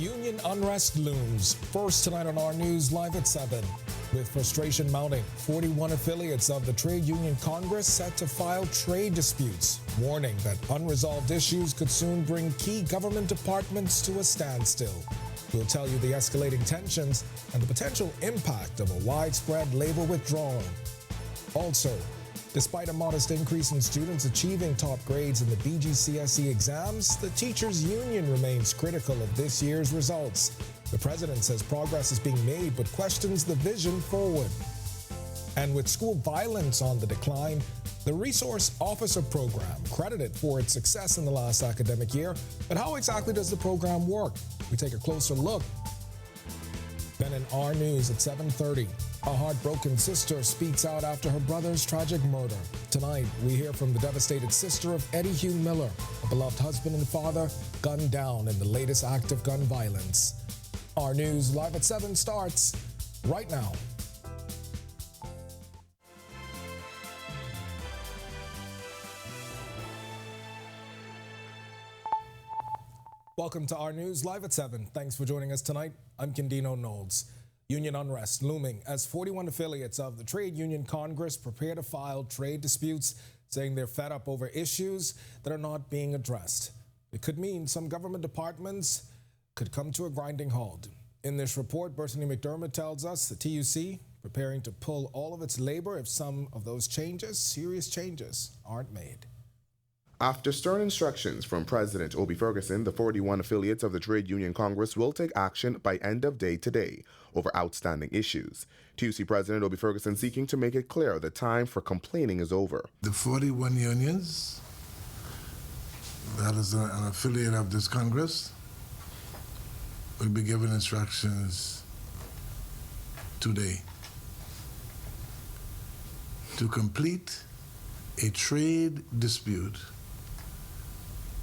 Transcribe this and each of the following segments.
Union unrest looms. First tonight on Our News, live at 7. With frustration mounting, 41 affiliates of the Trade Union Congress set to file trade disputes, warning that unresolved issues could soon bring key government departments to a standstill. We'll tell you the escalating tensions and the potential impact of a widespread labor withdrawal. Also, despite a modest increase in students achieving top grades in the BGCSE exams, the teachers' union remains critical of this year's results. The president says progress is being made, but questions the vision forward. And with school violence on the decline, the Resource Officer Program, credited for its success in the last academic year, but how exactly does the program work? We take a closer look. Then in Our News at 7:30, a heartbroken sister speaks out after her brother's tragic murder. Tonight, we hear from the devastated sister of Eddie Hugh Miller, a beloved husband and father, gunned down in the latest act of gun violence. Our News live at 7 starts right now. Welcome to Our News live at 7. Thanks for joining us tonight. I'm Candino Knowles. Union unrest looming as 41 affiliates of the Trade Union Congress prepare to file trade disputes, saying they're fed up over issues that are not being addressed. It could mean some government departments could come to a grinding halt. In this report, Brittany McDermott tells us the TUC preparing to pull all of its labor if some of those changes, serious changes, aren't made. After stern instructions from President Obi Ferguson, the 41 affiliates of the Trade Union Congress will take action by end of day today over outstanding issues. TUC President Obi Ferguson seeking to make it clear the time for complaining is over. The 41 unions, that is an affiliate of this Congress, will be given instructions today to complete a trade dispute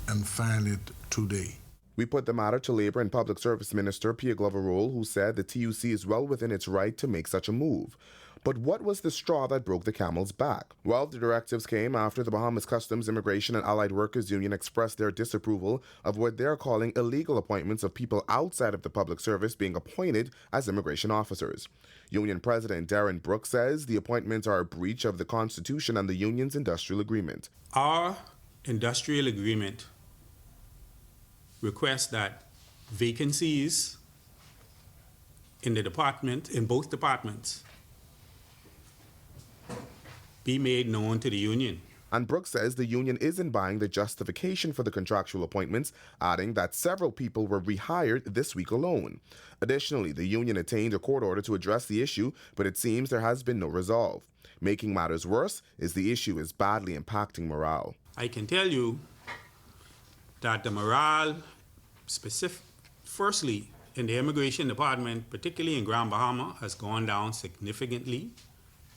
and file it today. We put the matter to Labor and Public Service Minister Pierre Gloverole, who said the TUC is well within its right to make such a move. But what was the straw that broke the camel's back? Well, the directives came after the Bahamas Customs, Immigration and Allied Workers Union expressed their disapproval of what they're calling illegal appointments of people outside of the public service being appointed as immigration officers. Union President Darren Brooks says the appointments are a breach of the Constitution and the union's industrial agreement. Our industrial agreement requests that vacancies in the department, in both departments, be made known to the union. And Brooks says the union isn't buying the justification for the contractual appointments, adding that several people were rehired this week alone. Additionally, the union attained a court order to address the issue, but it seems there has been no resolve. Making matters worse is the issue is badly impacting morale. I can tell you that the morale, firstly, in the immigration department, particularly in Grand Bahama, has gone down significantly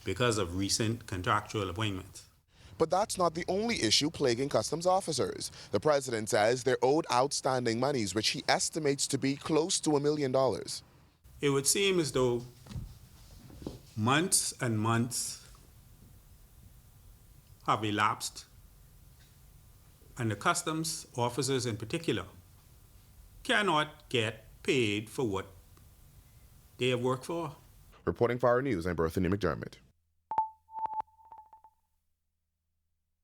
because of recent contractual appointments. But that's not the only issue plaguing customs officers. The president says they're owed outstanding monies, which he estimates to be close to $1 million. It would seem as though months and months have elapsed, and the customs officers in particular cannot get paid for what they have worked for. Reporting for Our News, I'm Brittany McDermott.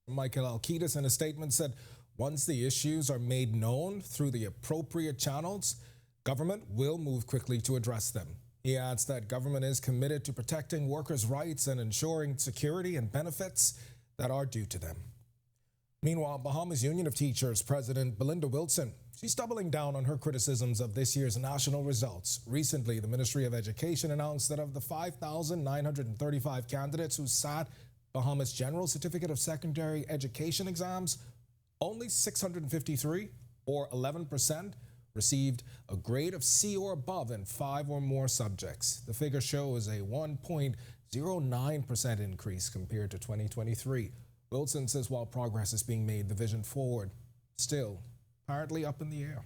Michael Alkitis in a statement said once the issues are made known through the appropriate channels, government will move quickly to address them. He adds that government is committed to protecting workers' rights and ensuring security and benefits that are due to them. Meanwhile, Bahamas Union of Teachers President Belinda Wilson, she's doubling down on her criticisms of this year's national results. Recently, the Ministry of Education announced that of the 5,935 candidates who sat Bahamas General Certificate of Secondary Education exams, only 653, or 11%, received a grade of C or above in 5 or more subjects. The figure shows a 1.09% increase compared to 2023. Wilson says while progress is being made, the vision forward still apparently up in the air.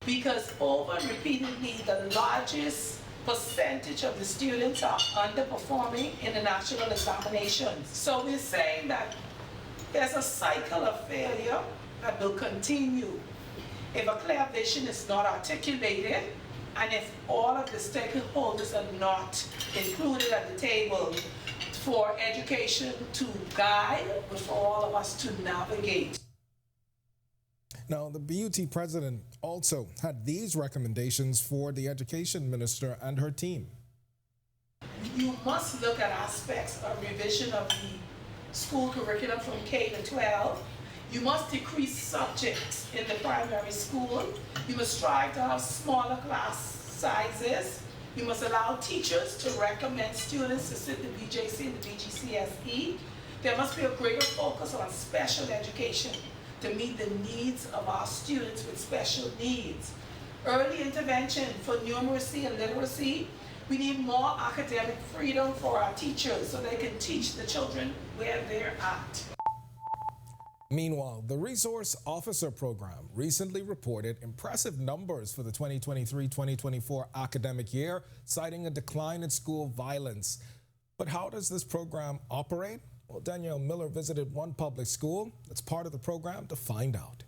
Because over repeatedly, the largest percentage of the students are underperforming in the national examinations. So we're saying that there's a cycle of failure that will continue If a clear vision is not articulated, and if all of the stakeholders are not included at the table for education to guide, but for all of us to navigate. Now, the BUT president also had these recommendations for the education minister and her team. You must look at aspects of revision of the school curriculum from K to 12. You must decrease subjects in the primary school. You must strive to have smaller class sizes. You must allow teachers to recommend students to sit the BJC and the BGCSE. There must be a greater focus on special education to meet the needs of our students with special needs. Early intervention for numeracy and literacy. We need more academic freedom for our teachers so they can teach the children where they're at. Meanwhile, the Resource Officer Program recently reported impressive numbers for the 2023-2024 academic year, citing a decline in school violence. But how does this program operate? Well, Danielle Miller visited one public school that's part of the program to find out.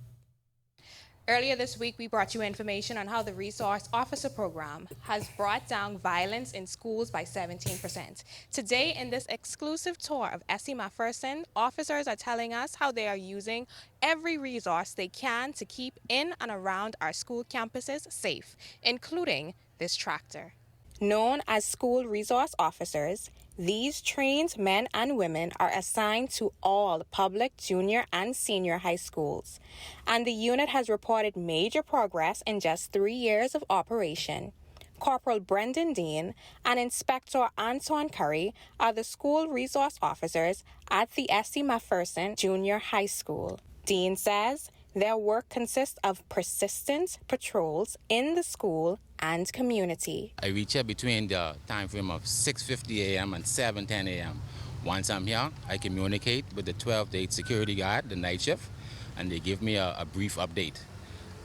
Earlier this week, we brought you information on how the Resource Officer Program has brought down violence in schools by 17%. Today, in this exclusive tour of Essie Macpherson, officers are telling us how they are using every resource they can to keep in and around our school campuses safe, including this tractor. Known as school resource officers, these trained men and women are assigned to all public junior and senior high schools, and the unit has reported major progress in just 3 years of operation. Corporal Brendan Dean and Inspector Antoine Curry are the school resource officers at the Essie Macpherson Junior High School. Dean says their work consists of persistent patrols in the school and community. I reach here between the time frame of 6:50 a.m. and 7:10 a.m. Once I'm here, I communicate with the 12th security guard, the night shift, and they give me a brief update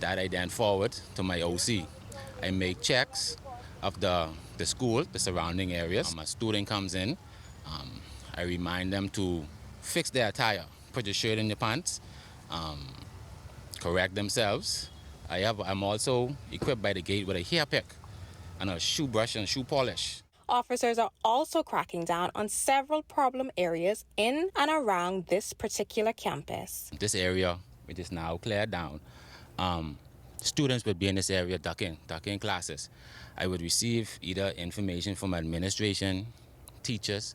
that I then forward to my OC. I make checks of the school, the surrounding areas. A student comes in, I remind them to fix their attire, put your shirt in your pants, correct themselves. I'm also equipped by the gate with a hair pick and a shoe brush and shoe polish. Officers are also cracking down on several problem areas in and around this particular campus. This area, which is now cleared down, students would be in this area ducking classes. I would receive either information from administration, teachers,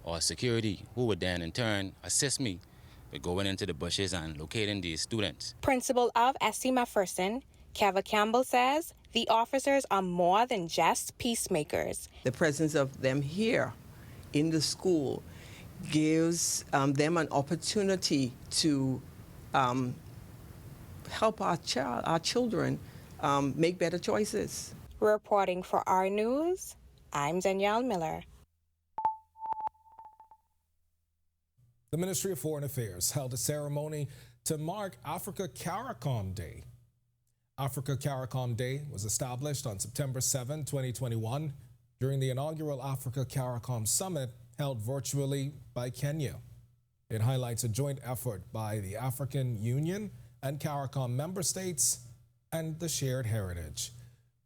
or security, who would then in turn assist me with going into the bushes and locating these students. Principal of Essie Macpherson, Keva Campbell, says the officers are more than just peacemakers. The presence of them here in the school gives them an opportunity to help our children make better choices. Reporting for Our News, I'm Danielle Miller. The Ministry of Foreign Affairs held a ceremony to mark Africa-CARICOM Day. Africa-CARICOM Day was established on September 7, 2021, during the inaugural Africa-CARICOM Summit held virtually by Kenya. It highlights a joint effort by the African Union and CARICOM member states and the shared heritage.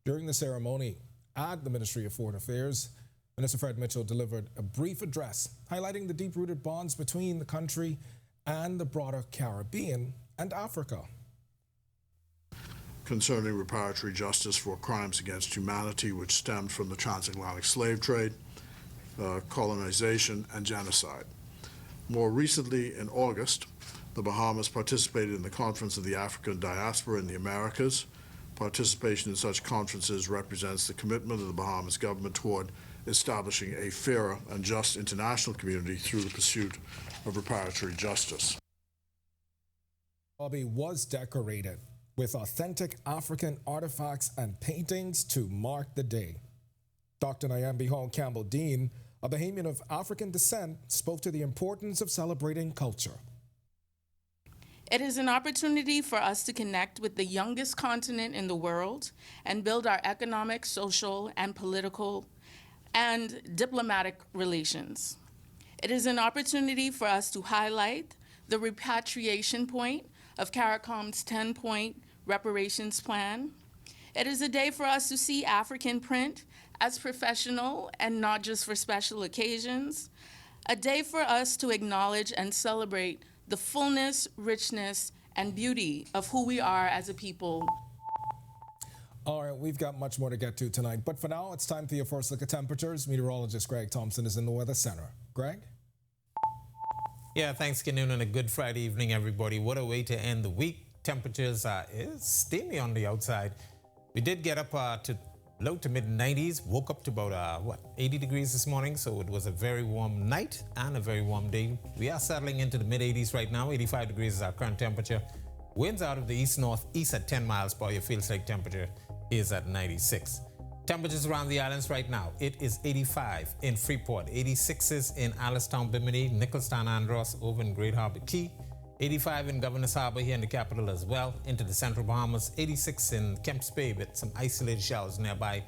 During the ceremony at the Ministry of Foreign Affairs, Minister Fred Mitchell delivered a brief address highlighting the deep-rooted bonds between the country and the broader Caribbean and Africa. Concerning reparatory justice for crimes against humanity which stemmed from the transatlantic slave trade, colonization, and genocide. More recently, in August, the Bahamas participated in the Conference of the African Diaspora in the Americas. Participation in such conferences represents the commitment of the Bahamas government toward establishing a fairer and just international community through the pursuit of reparatory justice. Lobby was decorated with authentic African artifacts and paintings to mark the day. Dr. Nyambi Hall Campbell Dean, a Bahamian of African descent, spoke to the importance of celebrating culture. It is an opportunity for us to connect with the youngest continent in the world and build our economic, social, and political and diplomatic relations. It is an opportunity for us to highlight the repatriation point of CARICOM's 10-point reparations plan. It is a day for us to see African print as professional and not just for special occasions. A day for us to acknowledge and celebrate the fullness, richness, and beauty of who we are as a people. All right, we've got much more to get to tonight, but for now, it's time for your first look at temperatures. Meteorologist Greg Thompson is in the Weather Center. Greg? Yeah, thanks, Kanoon, and a good Friday evening, everybody. What a way to end the week. Temperatures is steamy on the outside. We did get up to low to mid 90s, woke up to about 80 degrees this morning, so it was a very warm night and a very warm day. We are settling into the mid 80s right now. 85 degrees is our current temperature. Winds out of the east-northeast at 10 miles per hour. Your feels like temperature is at 96. Temperatures around the islands right now. It is 85 in Freeport, 86s in Alistown, Bimini, Nicholstown, Andros, over in Great Harbor Key, 85 in Governor's Harbor here in the capital as well, into the central Bahamas, 86 in Kemps Bay with some isolated showers nearby.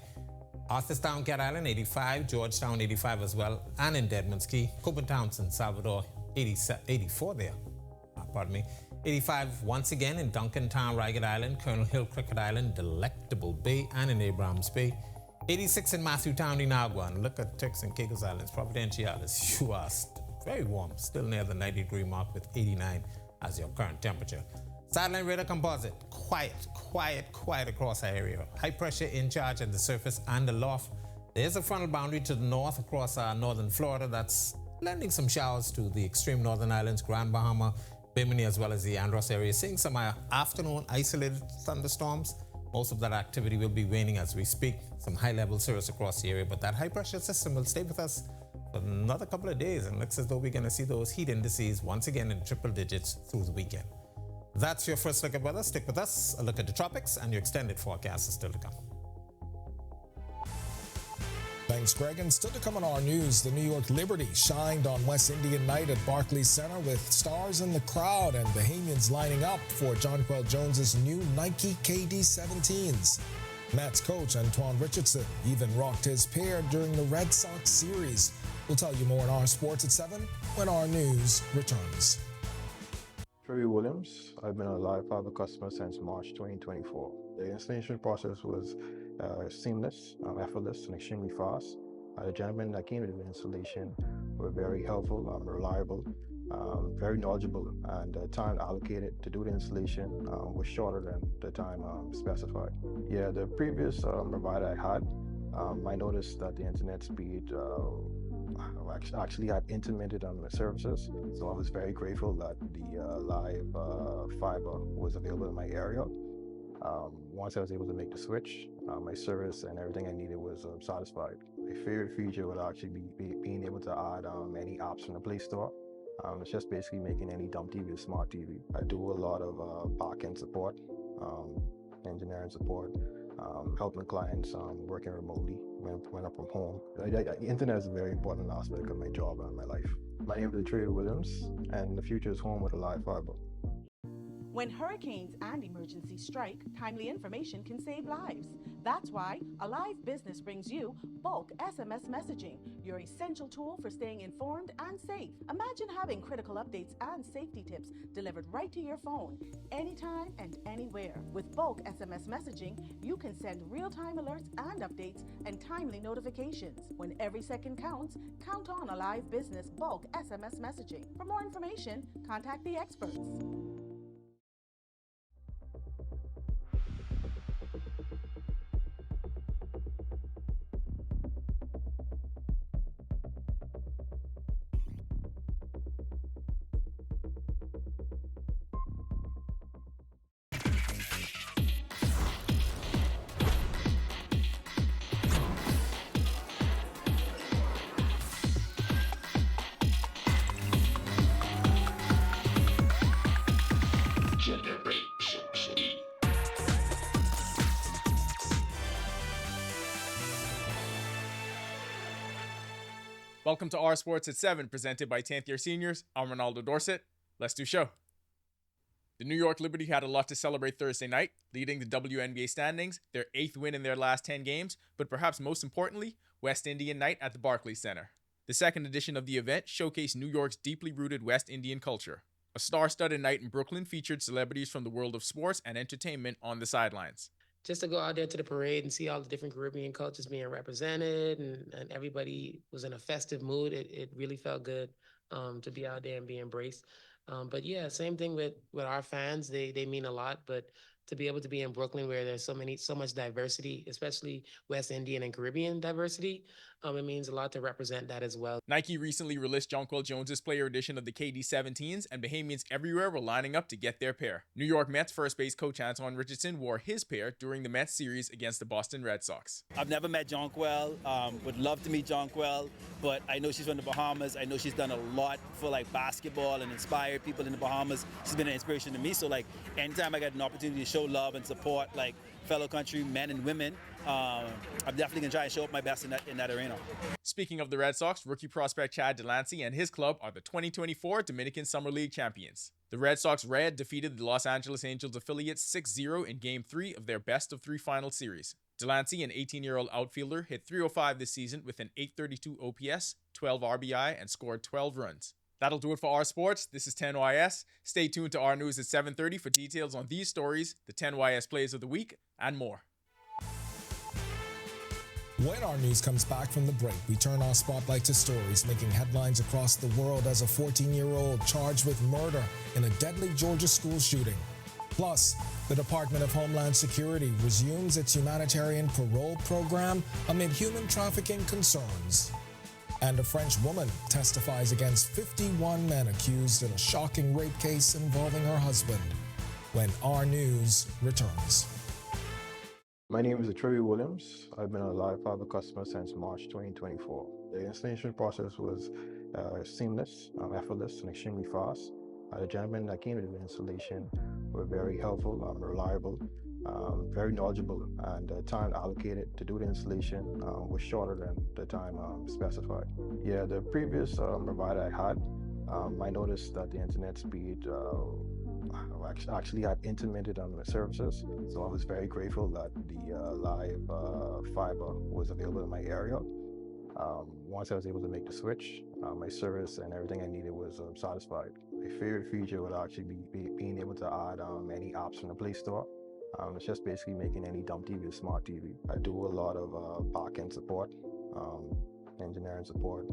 Arthurstown, Cat Island, 85, Georgetown, 85 as well, and in Deadman's Key, Coburn Townsend, Salvador, 84 there, pardon me. 85 once again in Duncantown, Ragged Island, Colonel Hill, Cricket Island, Delectable Bay, and in Abrahams Bay. 86 in Matthewtown, Inagua, and look at Turks and Caicos Islands, Providenciales. You are very warm, still near the 90-degree mark with 89 as your current temperature. Satellite radar composite, quiet across our area. High pressure in charge at the surface and the loft. There's a frontal boundary to the north across northern Florida that's lending some showers to the extreme northern islands, Grand Bahama, Bimini, as well as the Andros area. Seeing some afternoon isolated thunderstorms. Most of that activity will be waning as we speak. Some high-level cirrus across the area, but that high-pressure system will stay with us for another couple of days, and looks as though we're going to see those heat indices once again in triple digits through the weekend. That's your first look at weather. Stick with us. A look at the tropics, and your extended forecast is still to come. Thanks, Greg. And still to come on Our News, the New York Liberty shined on West Indian night at Barclays Center with stars in the crowd and Bahamians lining up for Jonquel Jones's new Nike KD17s. Mets coach Antoine Richardson even rocked his pair during the Red Sox series. We'll tell you more on Our Sports at 7 when Our News returns. Trey Williams. I've been a live fiber customer since March 2024. The installation process was seamless, effortless, and extremely fast. The gentlemen that came to the installation were very helpful, reliable, very knowledgeable, and the time allocated to do the installation was shorter than the time specified. Yeah, the previous provider I had, I noticed that the internet speed actually had intermittent services, so I was very grateful that the live fiber was available in my area. Once I was able to make the switch, my service and everything I needed was satisfied. My favorite feature would actually be being able to add any apps from the Play Store. It's just basically making any dumb TV a smart TV. I do a lot of back-end support, engineering support, helping clients working remotely when I'm from home. The internet is a very important aspect of my job and my life. My name is Trey Williams, and the future is home with a live fiber. When hurricanes and emergencies strike, timely information can save lives. That's why Alive Business brings you bulk SMS messaging, your essential tool for staying informed and safe. Imagine having critical updates and safety tips delivered right to your phone, anytime and anywhere. With bulk SMS messaging, you can send real-time alerts and updates and timely notifications. When every second counts, count on Alive Business bulk SMS messaging. For more information, contact the experts. Welcome to Our Sports at 7, presented by 10th Year Seniors. I'm Ronaldo Dorset. Let's do show. The New York Liberty had a lot to celebrate Thursday night, leading the WNBA standings, their 8th win in their last 10 games, but perhaps most importantly, West Indian night at the Barclays Center. The second edition of the event showcased New York's deeply rooted West Indian culture. A star-studded night in Brooklyn featured celebrities from the world of sports and entertainment on the sidelines. Just to go out there to the parade and see all the different Caribbean cultures being represented and everybody was in a festive mood, it really felt good to be out there and be embraced. But yeah, same thing with our fans. They mean a lot, but to be able to be in Brooklyn where there's so much diversity, especially West Indian and Caribbean diversity, it means a lot to represent that as well. Nike recently released Jonquel Jones's player edition of the KD17s, and Bahamians everywhere were lining up to get their pair. New York Mets first base coach Antoine Richardson wore his pair during the Mets series against the Boston Red Sox. I've never met Jonquel, would love to meet Jonquel, but I know she's from the Bahamas. I know she's done a lot for basketball and inspired people in the Bahamas. She's been an inspiration to me, so anytime I get an opportunity to show love and support fellow country men and women, I'm definitely going to try and show up my best in that arena. Speaking of the Red Sox, rookie prospect Chad Delancey and his club are the 2024 Dominican Summer League champions. The Red Sox Red defeated the Los Angeles Angels affiliate 6-0 in Game 3 of their best-of-3 final series. Delancey, an 18-year-old outfielder, hit .305 this season with an .832 OPS, 12 RBI, and scored 12 runs. That'll do it for our sports. This is 10YS. Stay tuned to Our News at 7:30 for details on these stories, the 10YS plays of the week, and more. When our news comes back from the break, we turn our spotlight to stories making headlines across the world as a 14-year-old charged with murder in a deadly Georgia school shooting. Plus, the Department of Homeland Security resumes its humanitarian parole program amid human trafficking concerns. And a French woman testifies against 51 men accused in a shocking rape case involving her husband. When Our News returns. My name is Trevor Williams. I've been a live fiber customer since March 2024. The installation process was seamless, effortless, and extremely fast. The gentlemen that came to the installation were very helpful, reliable, very knowledgeable, and the time allocated to do the installation was shorter than the time specified. Yeah, the previous provider I had, I noticed that the internet speed actually had intermittent on the services, so I was very grateful that the live fiber was available in my area. Once I was able to make the switch, my service and everything I needed was satisfied. My favorite feature would actually be being able to add any apps from the Play Store. It's just basically making any dumb TV a smart TV. I do a lot of back-end support, engineering support,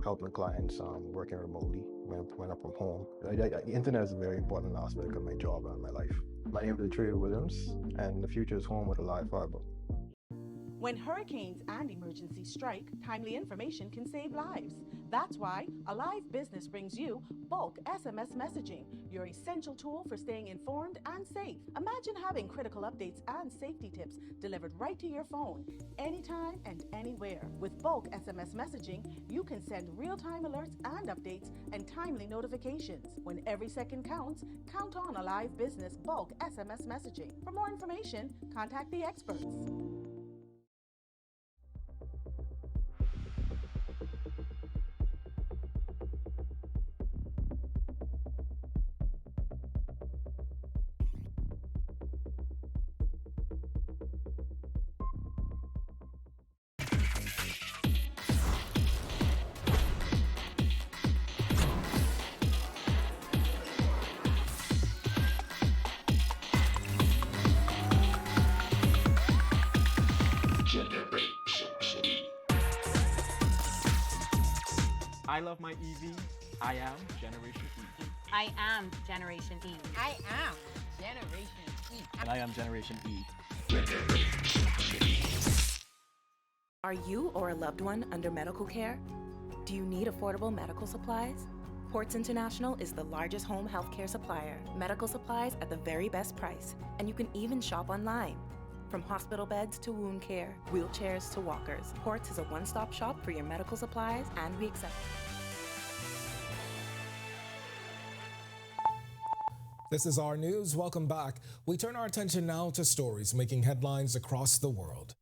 helping clients working remotely when I'm from home. The internet is a very important aspect of my job and my life. My name is Trey Williams, and the future is home with a live fiber. When hurricanes and emergencies strike, timely information can save lives. That's why Alive Business brings you bulk SMS messaging, your essential tool for staying informed and safe. Imagine having critical updates and safety tips delivered right to your phone, anytime and anywhere. With bulk SMS messaging, you can send real-time alerts and updates and timely notifications. When every second counts, count on Alive Business bulk SMS messaging. For more information, contact the experts. I love my EV. I am Generation E. I am Generation E. I am Generation E. And I am Generation E. Are you or a loved one under medical care? Do you need affordable medical supplies? Ports International is the largest home healthcare supplier. Medical supplies at the very best price. And you can even shop online. From hospital beds to wound care, wheelchairs to walkers, Ports is a one-stop shop for your medical supplies, and we accept. This is Our News. Welcome back. We turn our attention now to stories making headlines across the world.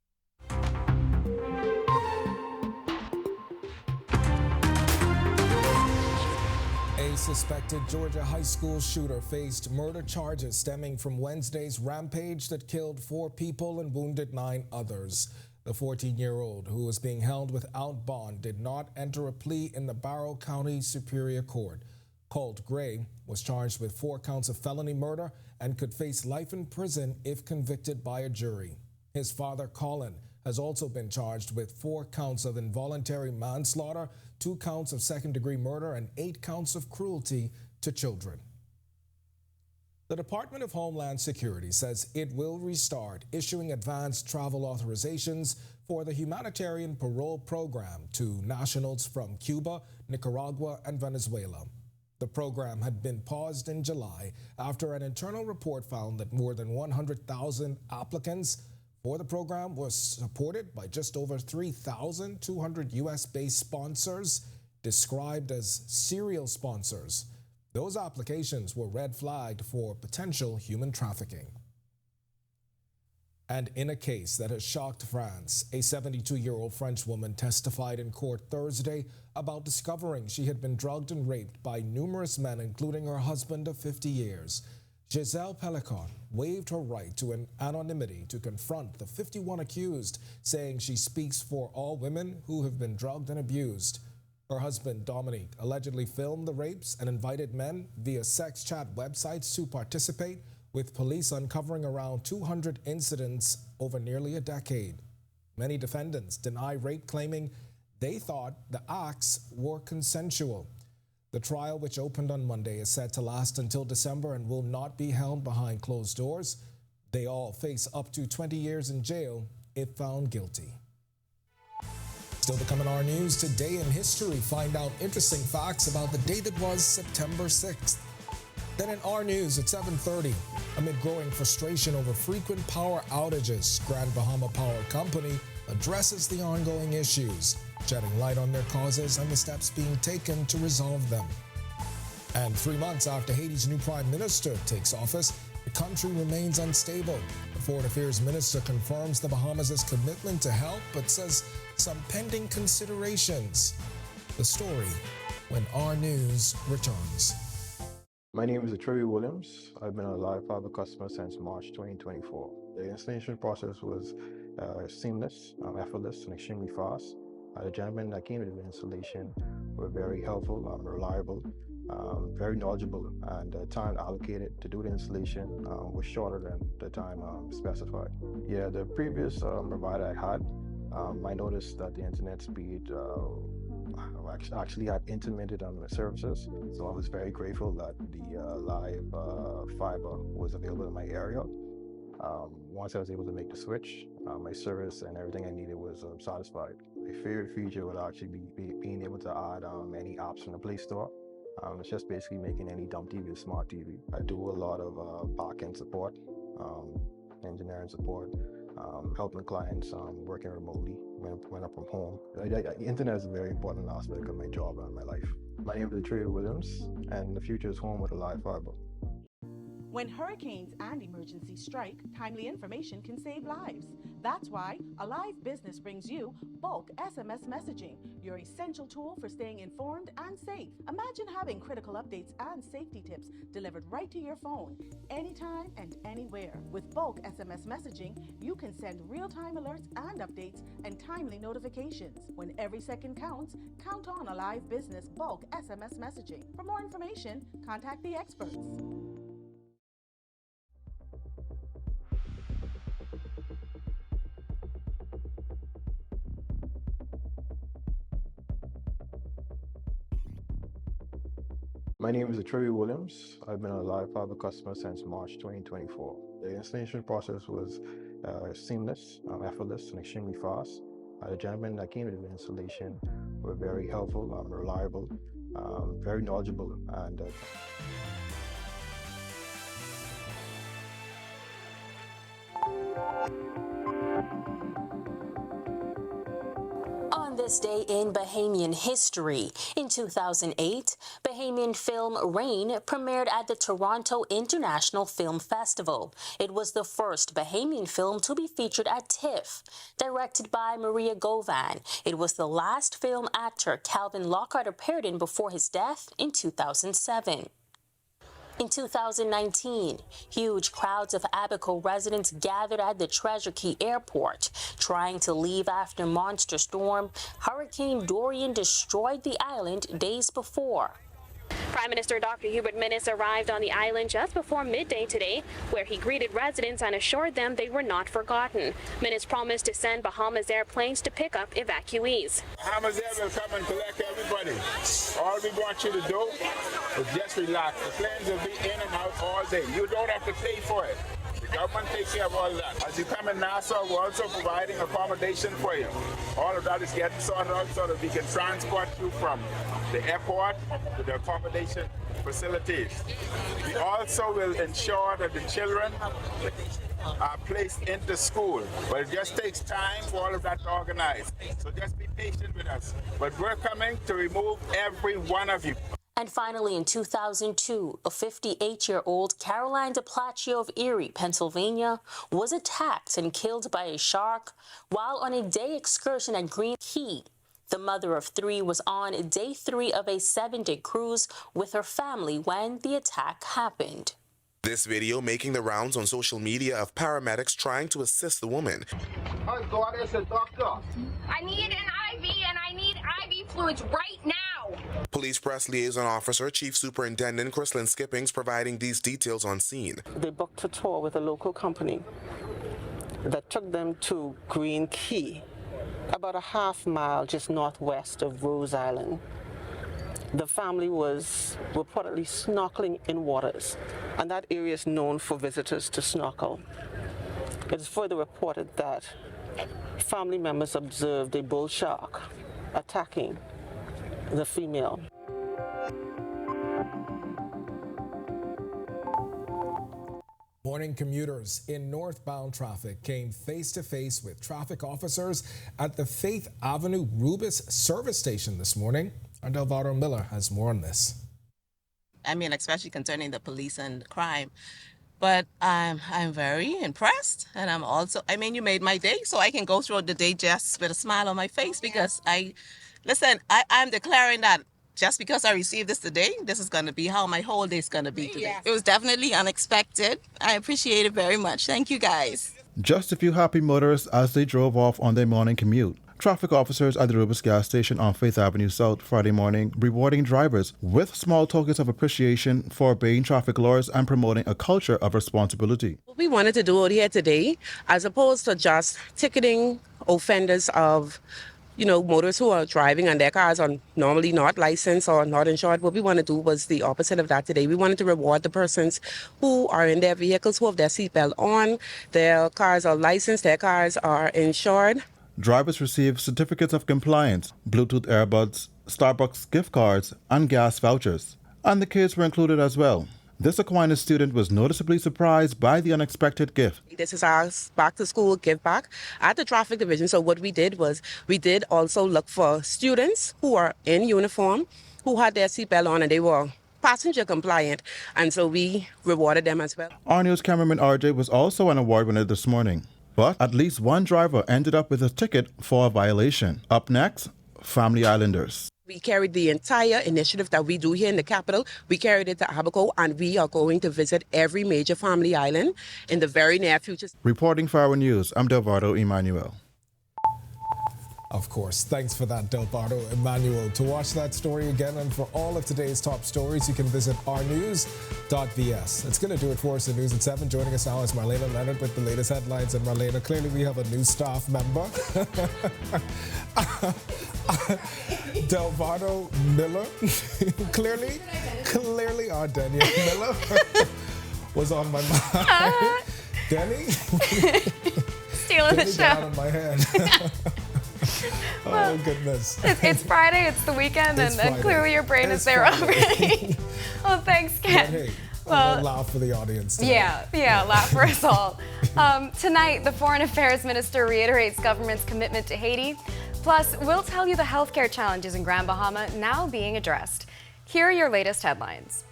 A suspected Georgia high school shooter faced murder charges stemming from Wednesday's rampage that killed 4 people and wounded 9 others. The 14-year-old, who was being held without bond, did not enter a plea in the Barrow County Superior Court. Colt Gray was charged with 4 counts of felony murder and could face life in prison if convicted by a jury. His father, Colin, has also been charged with 4 counts of involuntary manslaughter, 2 counts of second-degree murder, and 8 counts of cruelty to children. The Department of Homeland Security says it will restart issuing advanced travel authorizations for the humanitarian parole program to nationals from Cuba, Nicaragua, and Venezuela. The program had been paused in July after an internal report found that more than 100,000 applicants for the program was supported by just over 3,200 U.S.-based sponsors described as serial sponsors. Those applications were red flagged for potential human trafficking. And in a case that has shocked France, a 72-year-old French woman testified in court Thursday about discovering she had been drugged and raped by numerous men, including her husband of 50 years. Giselle Pellicon waived her right to an anonymity to confront the 51 accused, saying she speaks for all women who have been drugged and abused. Her husband, Dominique, allegedly filmed the rapes and invited men via sex chat websites to participate, with police uncovering around 200 incidents over nearly a decade. Many defendants deny rape, claiming they thought the acts were consensual. The trial, which opened on Monday, is set to last until December and will not be held behind closed doors. They all face up to 20 years in jail if found guilty. Still to come in our news, today in history, find out interesting facts about the day that was September 6th. Then in Our News at 7:30, amid growing frustration over frequent power outages, Grand Bahama Power Company addresses the ongoing issues, shedding light on their causes and the steps being taken to resolve them. And 3 months after Haiti's new prime minister takes office, the country remains unstable. The Foreign Affairs Minister confirms the Bahamas' commitment to help, but says some pending considerations. The story when Our News returns. My name is Trevor Williams. I've been a live fiber customer since March 2024. The installation process was seamless, effortless, and extremely fast. The gentlemen that came to the installation were very helpful, reliable, very knowledgeable, and the time allocated to do the installation was shorter than the time specified. Yeah, the previous provider I had, I noticed that the internet speed actually had intermittent services, so I was very grateful that the live fiber was available in my area. Once I was able to make the switch, my service and everything I needed was satisfied. My favorite feature would actually be being able to add any apps from the Play Store. It's just basically making any dumb TV a smart TV. I do a lot of back-end support, engineering support, helping clients working remotely when I'm from home. The internet is a very important aspect of my job and my life. My name is Trey Williams, and the future is home with a live fiber. When hurricanes and emergencies strike, timely information can save lives. That's why Alive Business brings you bulk SMS messaging, your essential tool for staying informed and safe. Imagine having critical updates and safety tips delivered right to your phone, anytime and anywhere. With bulk SMS messaging, you can send real-time alerts and updates and timely notifications. When every second counts, count on Alive Business bulk SMS messaging. For more information, contact the experts. My name is Trevor Williams. I've been a live fiber customer since March 2024. The installation process was seamless, effortless, and extremely fast. The gentlemen that came to the installation were very helpful, reliable, very knowledgeable, and On this day in Bahamian history, in 2008, Bahamian film Rain premiered at the Toronto International Film Festival. It was the first Bahamian film to be featured at TIFF. Directed by Maria Govan, it was the last film actor Calvin Lockhart appeared in before his death in 2007. In 2019, huge crowds of Abaco residents gathered at the Treasure Key Airport, trying to leave after monster storm Hurricane Dorian destroyed the island days before. Prime Minister Dr. Hubert Minnis arrived on the island just before midday today, where he greeted residents and assured them they were not forgotten. Minnis promised to send Bahamas airplanes to pick up evacuees. Bahamas Air will come and collect everybody. All we want you to do is just relax. The planes will be in and out all day. You don't have to pay for it. The government takes care of all that. As you come in Nassau, we're also providing accommodation for you. All of that is getting sorted out so that we can transport you from the airport to the accommodation facilities. We also will ensure that the children are placed into school. But it just takes time for all of that to organize. So just be patient with us. But we're coming to remove every one of you. And finally, in 2002, a 58-year-old Caroline DePlaccio of Erie, Pennsylvania, was attacked and killed by a shark while on a day excursion at Green Key. The mother of three was on day 3 of a 7-day cruise with her family when the attack happened. This video making the rounds on social media of paramedics trying to assist the woman. Oh God, it's a doctor. I need an IV and I need IV fluids right now. Police press liaison officer Chief Superintendent Chrislyn Skippings providing these details on scene. They booked a tour with a local company that took them to Green Key, about a half mile just northwest of Rose Island. The family was reportedly snorkeling in waters, and that area is known for visitors to snorkel. It is further reported that family members observed a bull shark attacking the female. Morning commuters in northbound traffic came face-to-face with traffic officers at the Faith Avenue Rubis service station this morning. Our Delvado Miller has more on this. I mean, especially concerning the police and crime. But I'm very impressed, and I'm also, I mean, you made my day, so I can go through the day just with a smile on my face because I'm declaring that just because I received this today, this is going to be how my whole day is going to be today. Yes. It was definitely unexpected. I appreciate it very much. Thank you, guys. Just a few happy motorists as they drove off on their morning commute. Traffic officers at the Rubis gas station on Faith Avenue South Friday morning rewarding drivers with small tokens of appreciation for obeying traffic laws and promoting a culture of responsibility. What we wanted to do out here today, as opposed to just ticketing offenders of motorists who are driving and their cars are normally not licensed or not insured, what we want to do was the opposite of that today. We wanted to reward the persons who are in their vehicles, who have their seatbelt on, their cars are licensed, their cars are insured. Drivers receive certificates of compliance, Bluetooth earbuds, Starbucks gift cards, and gas vouchers. And the kids were included as well. This Aquinas student was noticeably surprised by the unexpected gift. This is our back to school give back at the traffic division. So what we did was we did also look for students who are in uniform, who had their seatbelt on and they were passenger compliant. And so we rewarded them as well. Our News cameraman RJ was also an award winner this morning. But at least one driver ended up with a ticket for a violation. Up next, Family Islanders. We carried the entire initiative that we do here in the capital. We carried it to Abaco, and we are going to visit every major family island in the very near future. Reporting for Our News, I'm Delvado Emmanuel. Of course. Thanks for that, Delvado Emmanuel. To watch that story again and for all of today's top stories, you can visit ournews.bs. It's going to do it for us in News at 7. Joining us now is Marlena Leonard with the latest headlines. And Marlena, clearly we have a new staff member. Delvado Miller. clearly our Danielle Miller was on my mind. Denny? Stealing the show. Out of my hand. Well, oh, goodness. It's Friday, it's the weekend, and clearly your brain is there already. Well, thanks, Ken. Hey, a laugh for the audience today. Yeah, laugh for us all. Tonight, the Foreign Affairs Minister reiterates government's commitment to Haiti. Plus, we'll tell you the healthcare challenges in Grand Bahama now being addressed. Here are your latest headlines.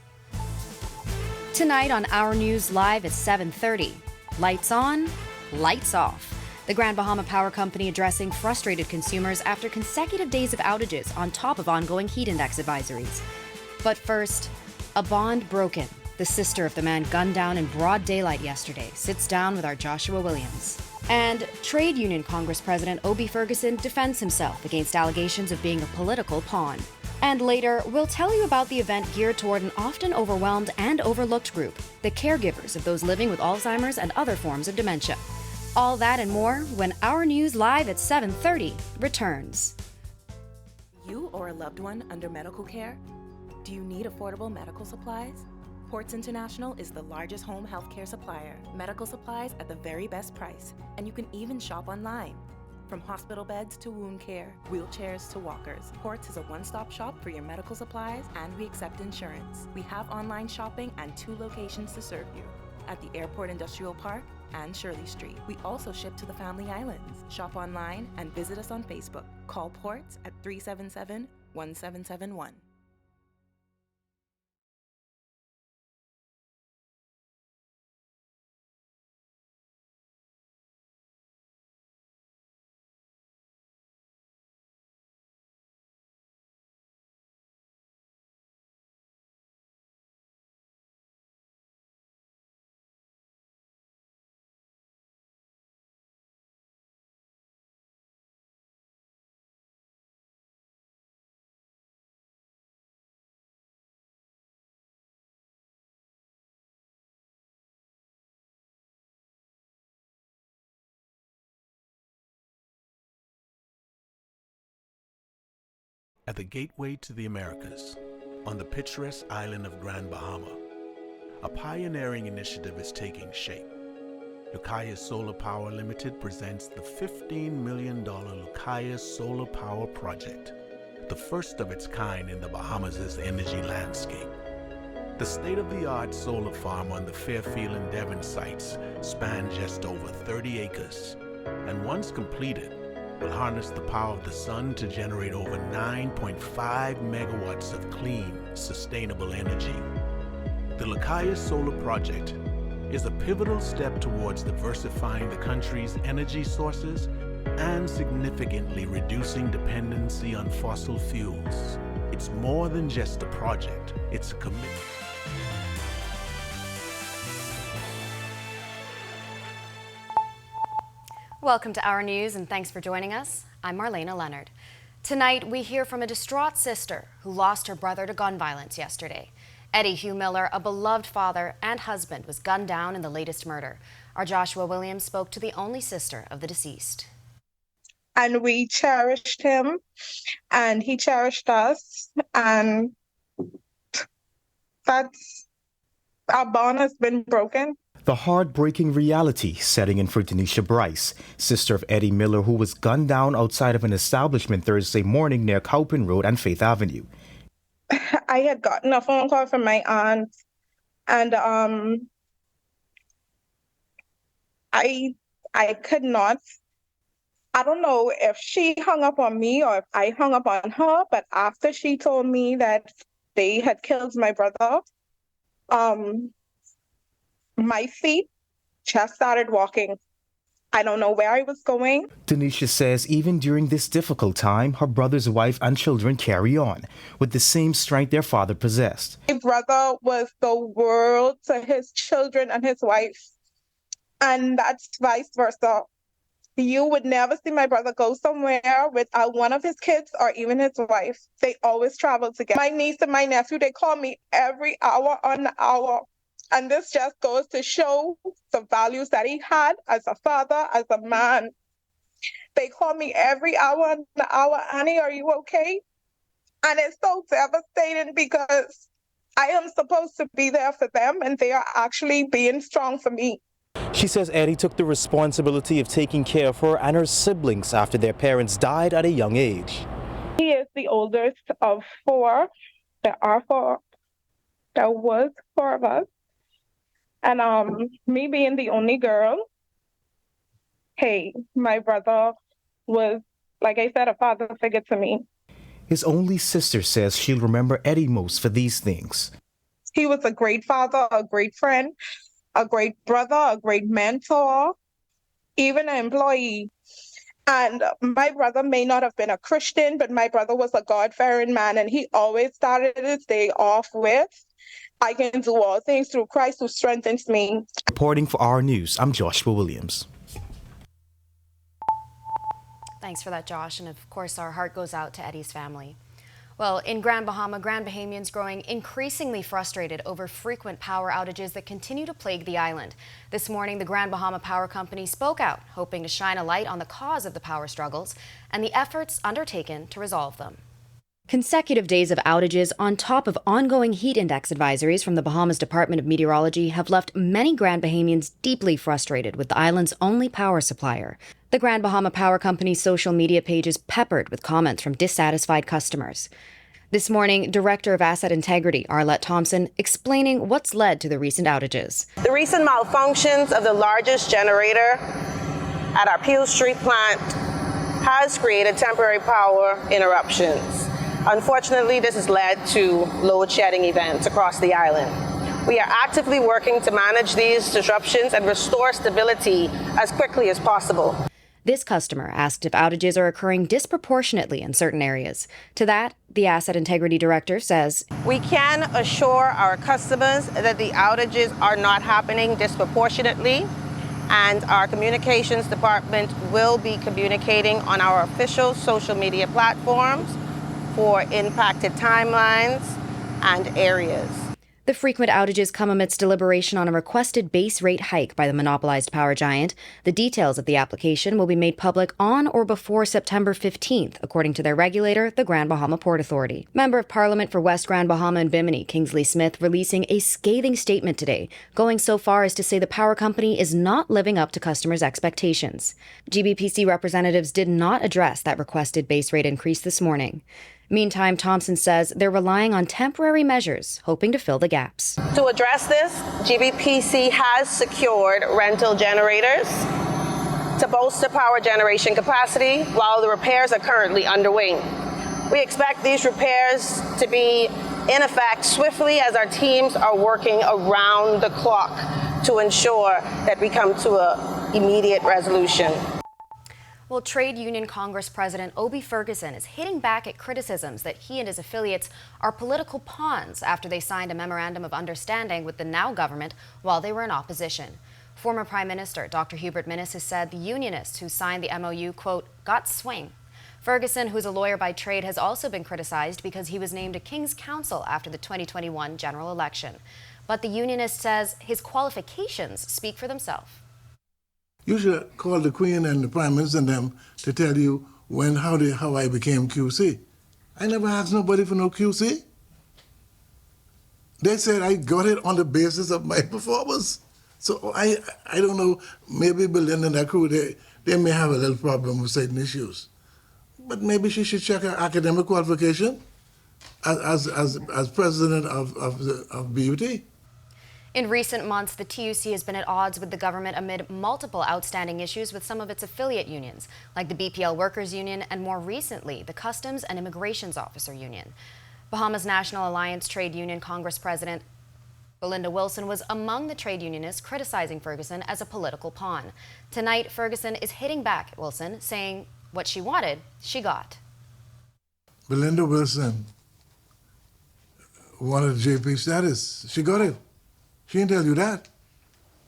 Tonight on Our News Live at 7:30. Lights on, lights off. The Grand Bahama Power Company addressing frustrated consumers after consecutive days of outages on top of ongoing heat index advisories. But first, a bond broken. The sister of the man gunned down in broad daylight yesterday sits down with our Joshua Williams. And Trade Union Congress President Obie Ferguson defends himself against allegations of being a political pawn. And later, we'll tell you about the event geared toward an often overwhelmed and overlooked group, the caregivers of those living with Alzheimer's and other forms of dementia. All that and more when Our News Live at 7:30 returns. You or a loved one under medical care? Do you need affordable medical supplies? Ports International is the largest home healthcare supplier. Medical supplies at the very best price, and you can even shop online. From hospital beds to wound care, wheelchairs to walkers, Ports is a one-stop shop for your medical supplies, and we accept insurance. We have online shopping and 2 locations to serve you, at the Airport Industrial Park and Shirley Street. We also ship to the Family Islands. Shop online and visit us on Facebook. Call Ports at 377-1771. At the gateway to the Americas, on the picturesque island of Grand Bahama, a pioneering initiative is taking shape. Lucaya Solar Power Limited presents the $15 million Lucaya Solar Power Project, the first of its kind in the Bahamas' energy landscape. The state-of-the-art solar farm on the Fairfield and Devon sites spans just over 30 acres, and once completed, will harness the power of the sun to generate over 9.5 megawatts of clean, sustainable energy. The Lucaya Solar Project is a pivotal step towards diversifying the country's energy sources and significantly reducing dependency on fossil fuels. It's more than just a project, it's a commitment. Welcome to Our News, and thanks for joining us. I'm Marlena Leonard. Tonight, we hear from a distraught sister who lost her brother to gun violence yesterday. Eddie Hugh Miller, a beloved father and husband, was gunned down in the latest murder. Our Joshua Williams spoke to the only sister of the deceased. And we cherished him, and he cherished us, and that's, our bond has been broken. The heartbreaking reality setting in for Denisha Bryce, sister of Eddie Miller, who was gunned down outside of an establishment Thursday morning near Cowpin Road and Faith Avenue. I had gotten a phone call from my aunt, and I could not. I don't know if she hung up on me or if I hung up on her, but after she told me that they had killed my brother, my feet just started walking. I don't know where I was going. Denisha says even during this difficult time, her brother's wife and children carry on with the same strength their father possessed. My brother was the world to his children and his wife, and that's vice versa. You would never see my brother go somewhere without one of his kids or even his wife. They always travel together. My niece and my nephew, they call me every hour on the hour. And this just goes to show the values that he had as a father, as a man. They call me every hour on the hour, Annie, are you okay? And it's so devastating because I am supposed to be there for them, and they are actually being strong for me. She says Eddie took the responsibility of taking care of her and her siblings after their parents died at a young age. He is the oldest of 4. There are 4. There was 4 of us. And me being the only girl, hey, my brother was, like I said, a father figure to me. His only sister says she'll remember Eddie most for these things. He was a great father, a great friend, a great brother, a great mentor, even an employee. And my brother may not have been a Christian, but my brother was a God-fearing man, and he always started his day off with, I can do all things through Christ who strengthens me. Reporting for Our News, I'm Joshua Williams. Thanks for that, Josh. And of course, our heart goes out to Eddie's family. Well, in Grand Bahama, Grand Bahamians growing increasingly frustrated over frequent power outages that continue to plague the island. This morning, the Grand Bahama Power Company spoke out, hoping to shine a light on the cause of the power struggles and the efforts undertaken to resolve them. Consecutive days of outages on top of ongoing heat index advisories from the Bahamas Department of Meteorology have left many Grand Bahamians deeply frustrated with the island's only power supplier. The Grand Bahama Power Company's social media page is peppered with comments from dissatisfied customers. This morning, Director of Asset Integrity, Arlette Thompson, explaining what's led to the recent outages. The recent malfunctions of the largest generator at our Peel Street plant has created temporary power interruptions. Unfortunately, this has led to load shedding events across the island. We are actively working to manage these disruptions and restore stability as quickly as possible. This customer asked if outages are occurring disproportionately in certain areas. To that, the Asset Integrity Director says, "We can assure our customers that the outages are not happening disproportionately, and our communications department will be communicating on our official social media platforms for impacted timelines and areas." The frequent outages come amidst deliberation on a requested base rate hike by the monopolized power giant. The details of the application will be made public on or before September 15th, according to their regulator, the Grand Bahama Port Authority. Member of Parliament for West Grand Bahama and Bimini, Kingsley Smith, releasing a scathing statement today, going so far as to say the power company is not living up to customers' expectations. GBPC representatives did not address that requested base rate increase this morning. Meantime, Thompson says they're relying on temporary measures, hoping to fill the gaps. To address this, GBPC has secured rental generators to bolster power generation capacity while the repairs are currently underway. We expect these repairs to be in effect swiftly as our teams are working around the clock to ensure that we come to an immediate resolution. Well, Trade Union Congress President Obi Ferguson is hitting back at criticisms that he and his affiliates are political pawns after they signed a memorandum of understanding with the now government while they were in opposition. Former Prime Minister Dr. Hubert Minnis has said the unionists who signed the MOU, quote, got swing. Ferguson, who's a lawyer by trade, has also been criticized because he was named a King's Counsel after the 2021 general election. But the unionist says his qualifications speak for themselves. You should call the Queen and the Prime Minister and them to tell you how I became QC. I never asked nobody for no QC. They said I got it on the basis of my performance. So I don't know, maybe Belinda and that crew, they may have a little problem with certain issues. But maybe she should check her academic qualification as president of BUT. In recent months, the TUC has been at odds with the government amid multiple outstanding issues with some of its affiliate unions, like the BPL Workers Union and more recently, the Customs and Immigrations Officer Union. Bahamas National Alliance Trade Union Congress President Belinda Wilson was among the trade unionists criticizing Ferguson as a political pawn. Tonight, Ferguson is hitting back at Wilson, saying what she wanted, she got. Belinda Wilson wanted JP status. She got it. She didn't tell you that.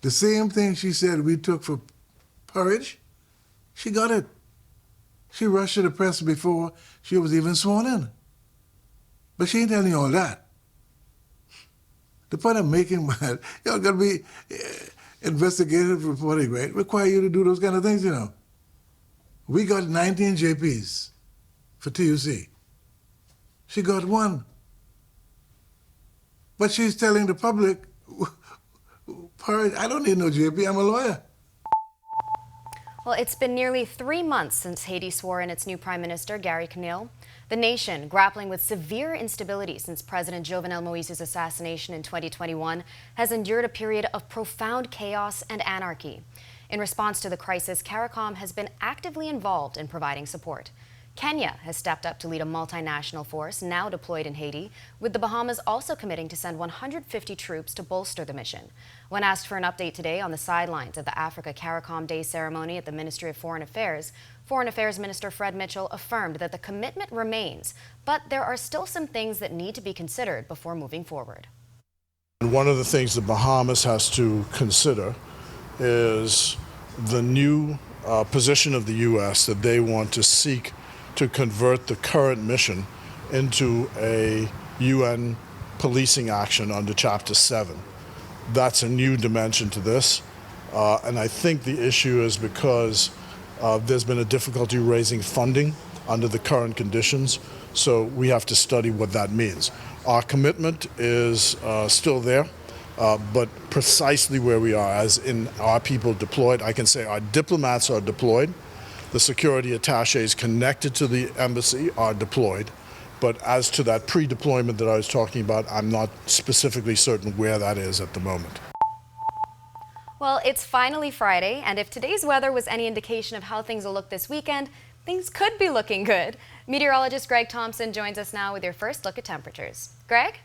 The same thing she said we took for porridge, she got it. She rushed to the press before she was even sworn in. But she ain't telling you all that. The point I'm making, man, y'all gotta be investigative reporting, right? Require you to do those kind of things, you know. We got 19 JPs for TUC. She got one. But she's telling the public, I don't need no JP, I'm a lawyer. Well, it's been nearly 3 months since Haiti swore in its new Prime Minister, Gary Conille. The nation, grappling with severe instability since President Jovenel Moise's assassination in 2021, has endured a period of profound chaos and anarchy. In response to the crisis, CARICOM has been actively involved in providing support. Kenya has stepped up to lead a multinational force now deployed in Haiti, with the Bahamas also committing to send 150 troops to bolster the mission. When asked for an update today on the sidelines of the Africa-CARICOM Day ceremony at the Ministry of Foreign Affairs Minister Fred Mitchell affirmed that the commitment remains, but there are still some things that need to be considered before moving forward. One of the things the Bahamas has to consider is the new position of the U.S. that they want to seek to convert the current mission into a UN policing action under Chapter 7. That's a new dimension to this. And I think the issue is because there's been a difficulty raising funding under the current conditions. So we have to study what that means. Our commitment is still there, but precisely where we are, as in our people deployed, I can say our diplomats are deployed. The security attaches connected to the embassy are deployed. But as to that pre-deployment that I was talking about, I'm not specifically certain where that is at the moment. Well, it's finally Friday, and if today's weather was any indication of how things will look this weekend, things could be looking good. Meteorologist Greg Thompson joins us now with your first look at temperatures. Greg?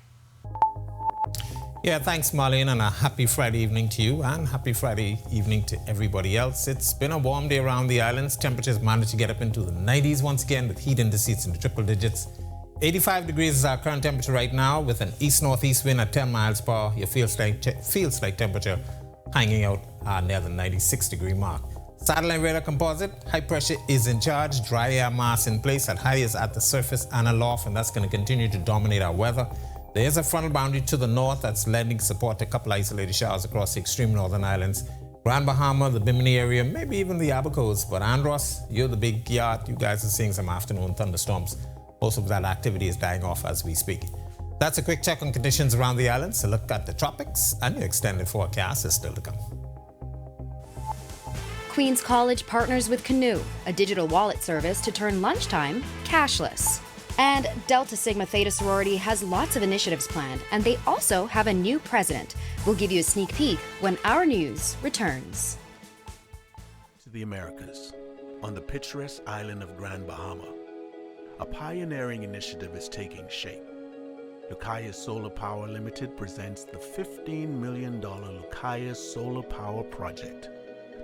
Yeah, thanks, Marlene, and a happy Friday evening to you, and happy Friday evening to everybody else. It's been a warm day around the islands. Temperatures managed to get up into the 90s once again, with heat indices in the triple digits. 85 degrees is our current temperature right now, with an east-northeast wind at 10 miles per hour. Your feels like temperature hanging out near the 96-degree mark. Satellite radar composite, high pressure is in charge, dry air mass in place at highest at the surface and aloft, and that's going to continue to dominate our weather. There is a frontal boundary to the north that's lending support to a couple isolated showers across the extreme northern islands. Grand Bahama, the Bimini area, maybe even the Abacos. But Andros, you're the big yacht. You guys are seeing some afternoon thunderstorms. Most of that activity is dying off as we speak. That's a quick check on conditions around the islands. A look at the tropics, and your extended forecast is still to come. Queen's College partners with Canoe, a digital wallet service to turn lunchtime cashless. And Delta Sigma Theta Sorority has lots of initiatives planned, and they also have a new president. We'll give you a sneak peek when Our News returns. To the Americas, on the picturesque island of Grand Bahama, a pioneering initiative is taking shape. Lucaya Solar Power Limited presents the $15 million Lucaya Solar Power Project,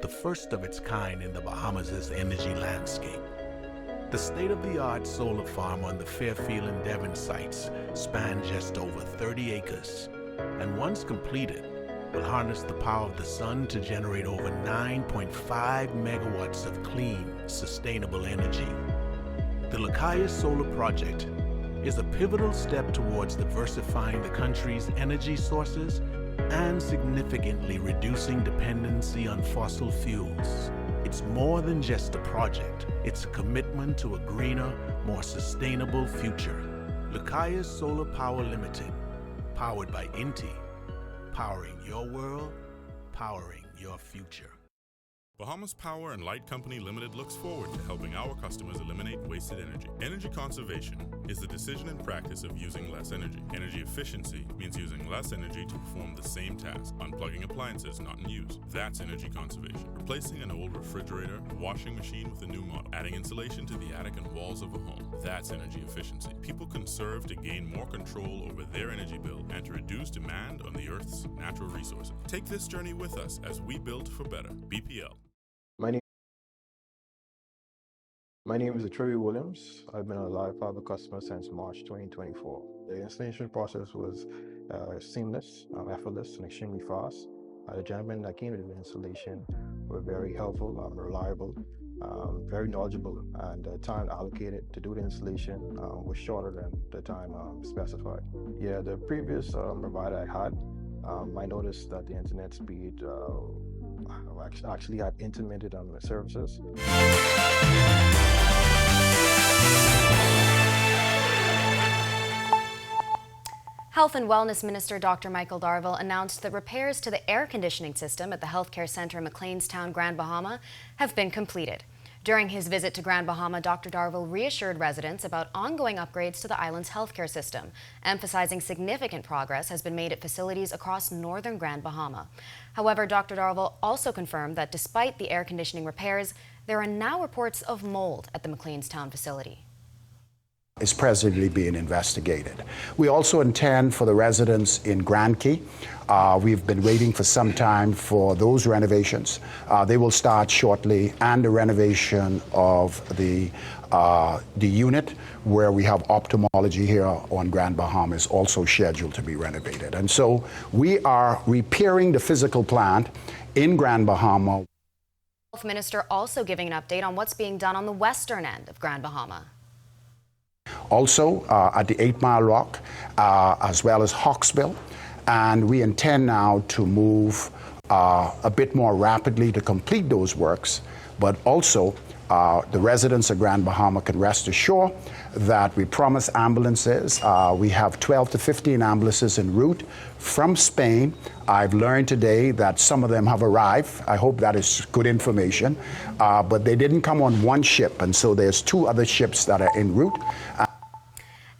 the first of its kind in the Bahamas' energy landscape. The state-of-the-art solar farm on the Fairfield and Devon sites spans just over 30 acres, and once completed, will harness the power of the sun to generate over 9.5 megawatts of clean, sustainable energy. The Lucaya Solar Project is a pivotal step towards diversifying the country's energy sources and significantly reducing dependency on fossil fuels. It's more than just a project. It's a commitment to a greener, more sustainable future. Lucaya Solar Power Limited, powered by Inti, powering your world, powering your future. Bahamas Power and Light Company Limited looks forward to helping our customers eliminate wasted energy. Energy conservation is the decision and practice of using less energy. Energy efficiency means using less energy to perform the same task, unplugging appliances not in use. That's energy conservation. Replacing an old refrigerator, washing machine with a new model, adding insulation to the attic and walls of a home. That's energy efficiency. People conserve to gain more control over their energy bill and to reduce demand on the Earth's natural resources. Take this journey with us as we build for better. BPL. My name is Trevor Williams. I've been a live fiber customer since March 2024. The installation process was seamless, effortless, and extremely fast. The gentlemen that came to the installation were very helpful, reliable, very knowledgeable, and the time allocated to do the installation was shorter than the time specified. Yeah, the previous provider I had, I noticed that the internet speed actually had intermittent services. Health and Wellness Minister Dr. Michael Darville announced that repairs to the air conditioning system at the healthcare center in McLeanstown, Grand Bahama, have been completed. During his visit to Grand Bahama, Dr. Darville reassured residents about ongoing upgrades to the island's healthcare system, emphasizing significant progress has been made at facilities across northern Grand Bahama. However, Dr. Darville also confirmed that despite the air conditioning repairs, there are now reports of mold at the McLeanstown facility. Is presently being investigated. We also intend for the residents in Grand Key. We've been waiting for some time for those renovations. They will start shortly, and the renovation of the unit where we have ophthalmology here on Grand Bahama is also scheduled to be renovated. And so we are repairing the physical plant in Grand Bahama. Health Minister also giving an update on what's being done on the western end of Grand Bahama. also at the 8 Mile Rock, as well as Hawksville. And we intend now to move a bit more rapidly to complete those works, but also the residents of Grand Bahama can rest assured that we promise ambulances. We have 12 to 15 ambulances en route from Spain. I've learned today that some of them have arrived. I hope that is good information. But they didn't come on one ship, and so there's 2 other ships that are en route.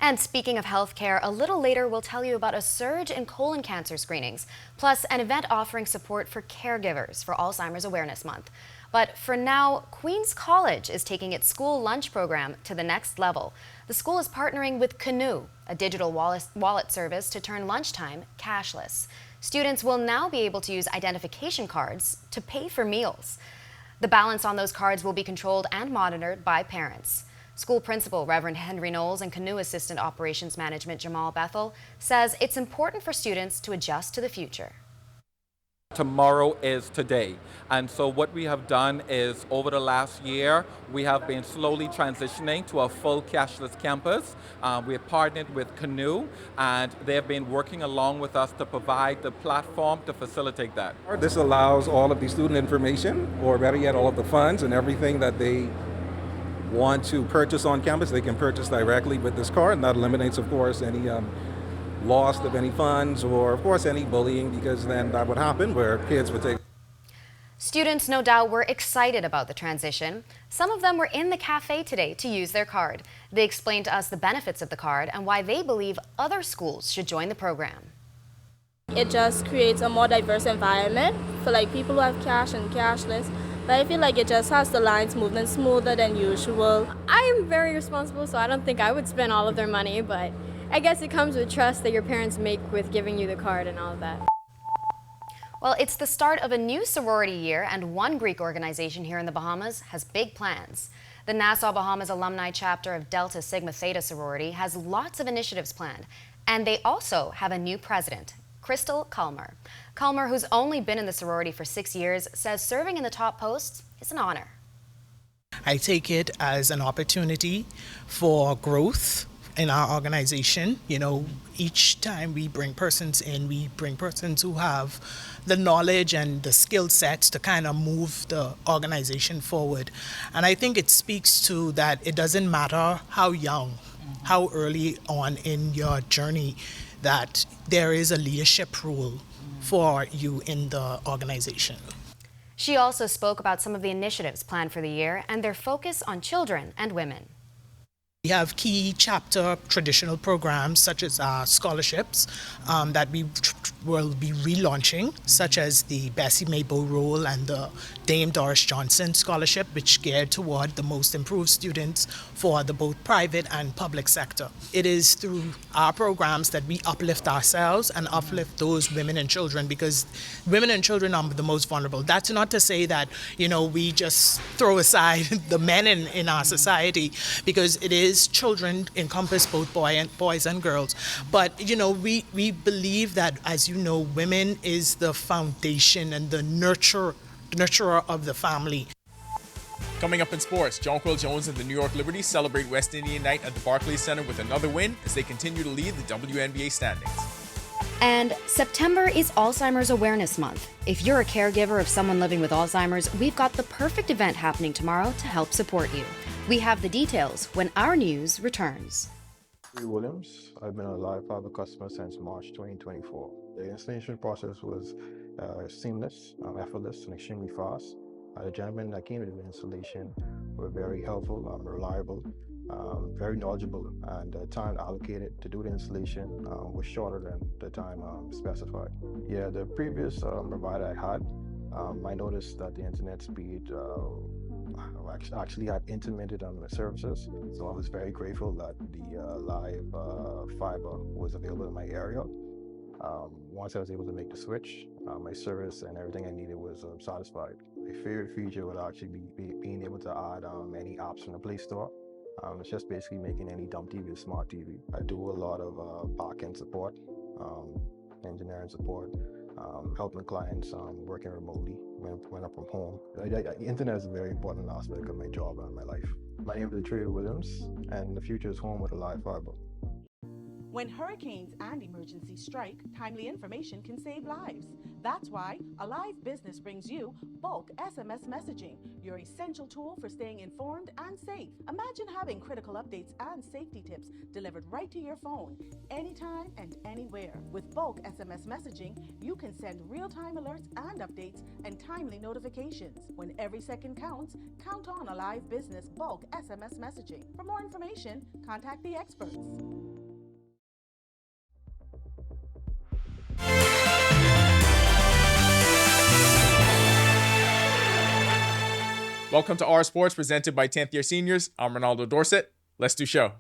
And speaking of healthcare, a little later we'll tell you about a surge in colon cancer screenings, plus an event offering support for caregivers for Alzheimer's Awareness Month. But for now, Queen's College is taking its school lunch program to the next level. The school is partnering with Canoe, a digital wallet service to turn lunchtime cashless. Students will now be able to use identification cards to pay for meals. The balance on those cards will be controlled and monitored by parents. School principal Reverend Henry Knowles and Canoe Assistant Operations Management Jamal Bethel says it's important for students to adjust to the future. Tomorrow is today. And so what we have done is over the last year, we have been slowly transitioning to a full cashless campus. We have partnered with Canoe, and they've been working along with us to provide the platform to facilitate that. This allows all of the student information, or better yet, all of the funds and everything that they want to purchase on campus, they can purchase directly with this card, and that eliminates, of course, any loss of any funds or, of course, any bullying, because then that would happen where kids would take. Students, no doubt, were excited about the transition. Some of them were in the cafe today to use their card. They explained to us the benefits of the card and why they believe other schools should join the program. It just creates a more diverse environment for like people who have cash and cashless. But I feel like it just has the lines moving smoother than usual. I am very responsible, so I don't think I would spend all of their money, but I guess it comes with trust that your parents make with giving you the card and all of that. Well, it's the start of a new sorority year, and one Greek organization here in the Bahamas has big plans. The Nassau Bahamas alumni chapter of Delta Sigma Theta sorority has lots of initiatives planned, and they also have a new president, Crystal Culmer. Culmer, who's only been in the sorority for 6 years, says serving in the top posts is an honor. I take it as an opportunity for growth in our organization. You know, each time we bring persons in, we bring persons who have the knowledge and the skill sets to kind of move the organization forward. And I think it speaks to that it doesn't matter how young, how early on in your journey, that there is a leadership role for you in the organization. She also spoke about some of the initiatives planned for the year and their focus on children and women. We have key chapter traditional programs such as scholarships that we will be relaunching, such as the Bessie Mabo Roll and the Dame Doris Johnson Scholarship, which geared toward the most improved students for the both private and public sector. It is through our programs that we uplift ourselves and uplift those women and children, because women and children are the most vulnerable. That's not to say that, you know, we just throw aside the men in our society, because it is children encompass both boys and girls. But, you know, we believe that, as you know, women is the foundation and the nurturer of the family. Coming up in sports, Jonquil Jones and the New York Liberty celebrate West Indian night at the Barclays Center with another win as they continue to lead the WNBA standings. And September is Alzheimer's Awareness Month. If you're a caregiver of someone living with Alzheimer's, we've got the perfect event happening tomorrow to help support you. We have the details when Our News returns. Williams. I've been a Live Fiber customer since March 2024. The installation process was seamless, effortless, and extremely fast. The gentlemen that came to the installation were very helpful, reliable, very knowledgeable, and the time allocated to do the installation was shorter than the time specified. Yeah, the previous provider I had, I noticed that the internet speed actually had intermittent on the services, so I was very grateful that the live fiber was available in my area. Once I was able to make the switch, my service and everything I needed was satisfied. My favorite feature would actually be being able to add any apps from the Play Store. It's just basically making any dumb TV a smart TV. I do a lot of back-end support, engineering support, helping clients working remotely when I'm from home. The internet is a very important aspect of my job and my life. My name is Trey Williams, and the future is home with a live fiber. When hurricanes and emergencies strike, timely information can save lives. That's why Alive Business brings you bulk SMS messaging, your essential tool for staying informed and safe. Imagine having critical updates and safety tips delivered right to your phone, anytime and anywhere. With bulk SMS messaging, you can send real-time alerts and updates and timely notifications. When every second counts, count on Alive Business bulk SMS messaging. For more information, contact the experts. Welcome to Our Sports, presented by 10th year seniors. I'm Ronaldo Dorset. Let's do show.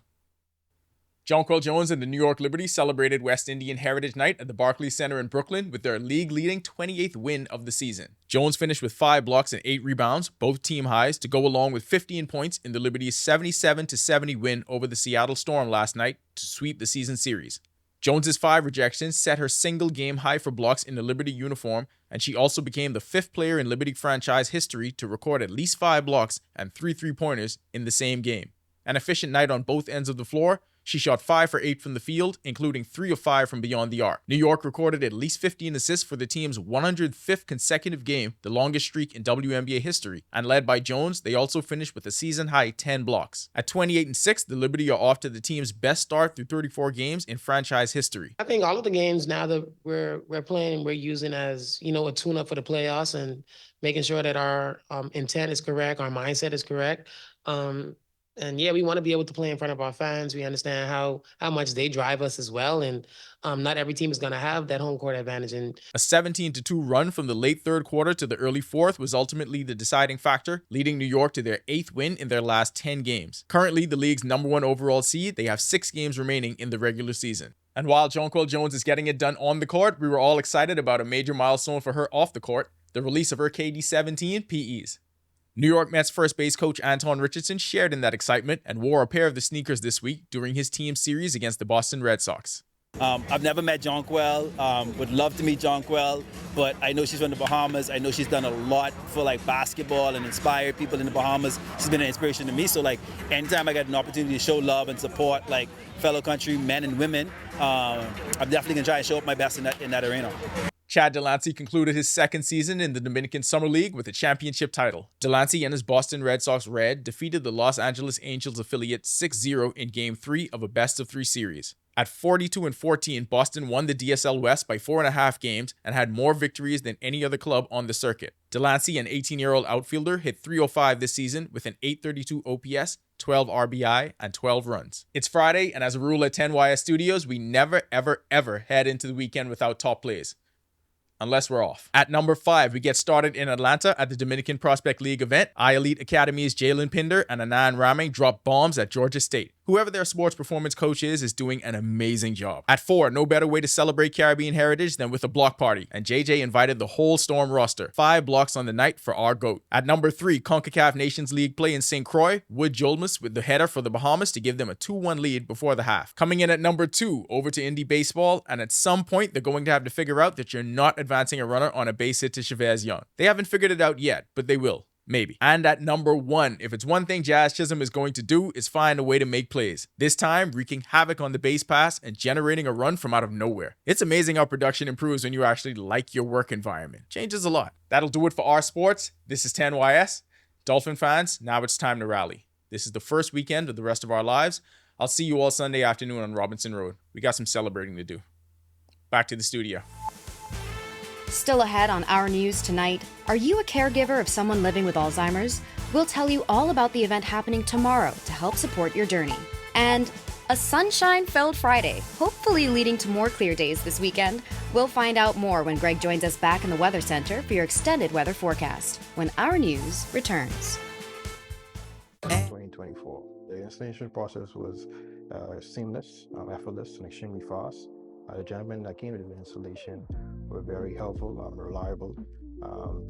Jonquil Jones and the New York Liberty celebrated West Indian Heritage Night at the Barclays Center in Brooklyn with their league-leading 28th win of the season. Jones finished with 5 blocks and 8 rebounds, both team highs, to go along with 15 points in the Liberty's 77-70 win over the Seattle Storm last night to sweep the season series. Jones's 5 rejections set her single game high for blocks in the Liberty uniform, and she also became the 5th player in Liberty franchise history to record at least 5 blocks and 3 3-pointers in the same game. An efficient night on both ends of the floor. She shot 5 for 8 from the field, including 3 of 5 from beyond the arc. New York recorded at least 15 assists for the team's 105th consecutive game, the longest streak in WNBA history, and led by Jones, they also finished with a season-high 10 blocks. At 28-6, the Liberty are off to the team's best start through 34 games in franchise history. I think all of the games now that we're playing, we're using as, a tune-up for the playoffs and making sure that our intent is correct, our mindset is correct. And yeah, we want to be able to play in front of our fans. We understand how much they drive us as well. And not every team is going to have that home court advantage. And a 17-2 run from the late third quarter to the early fourth was ultimately the deciding factor, leading New York to their 8th win in their last 10 games. Currently, the league's #1 overall seed, they have 6 games remaining in the regular season. And while Jonquil Jones is getting it done on the court, we were all excited about a major milestone for her off the court, the release of her KD17 PEs. New York Mets first base coach Anton Richardson shared in that excitement and wore a pair of the sneakers this week during his team series against the Boston Red Sox. I've never met Jonquil, would love to meet Jonquil, but I know she's from the Bahamas. I know she's done a lot for basketball and inspired people in the Bahamas. She's been an inspiration to me, so anytime I get an opportunity to show love and support fellow country men and women, I'm definitely gonna try and show up my best in that arena. Chad Delancey concluded his 2nd season in the Dominican Summer League with a championship title. Delancey and his Boston Red Sox Red defeated the Los Angeles Angels affiliate 6-0 in Game 3 of a best-of-3 series. At 42-14, Boston won the DSL West by 4.5 games and had more victories than any other club on the circuit. Delancey, an 18-year-old outfielder, hit .305 this season with an .832 OPS, 12 RBI, and 12 runs. It's Friday, and as a rule at 10YS Studios, we never, ever, ever head into the weekend without top plays. Unless we're off. At number 5, we get started in Atlanta at the Dominican Prospect League event. I-Elite Academy's Jalen Pinder and Anand Raming drop bombs at Georgia State. Whoever their sports performance coach is doing an amazing job. At 4, no better way to celebrate Caribbean heritage than with a block party, and JJ invited the whole Storm roster. 5 blocks on the night for our GOAT. At number 3, CONCACAF Nations League play in St. Croix. Wood Jolmas with the header for the Bahamas to give them a 2-1 lead before the half. Coming in at number 2, over to Indy Baseball, and at some point they're going to have to figure out that you're not advancing a runner on a base hit to Chavez Young. They haven't figured it out yet, but they will. Maybe. And at number 1, if it's one thing Jazz Chisholm is going to do, is find a way to make plays. This time, wreaking havoc on the base pass and generating a run from out of nowhere. It's amazing how production improves when you actually like your work environment. Changes a lot. That'll do it for our sports. This is 10YS. Dolphin fans, now it's time to rally. This is the first weekend of the rest of our lives. I'll see you all Sunday afternoon on Robinson Road. We got some celebrating to do. Back to the studio. Still ahead on Our News tonight, are you a caregiver of someone living with Alzheimer's? We'll tell you all about the event happening tomorrow to help support your journey. And a sunshine-filled Friday, hopefully leading to more clear days this weekend. We'll find out more when Greg joins us back in the Weather Center for your extended weather forecast, when Our News returns. 2024. The installation process was seamless, effortless, and extremely fast. The gentlemen that came to the installation were very helpful, reliable,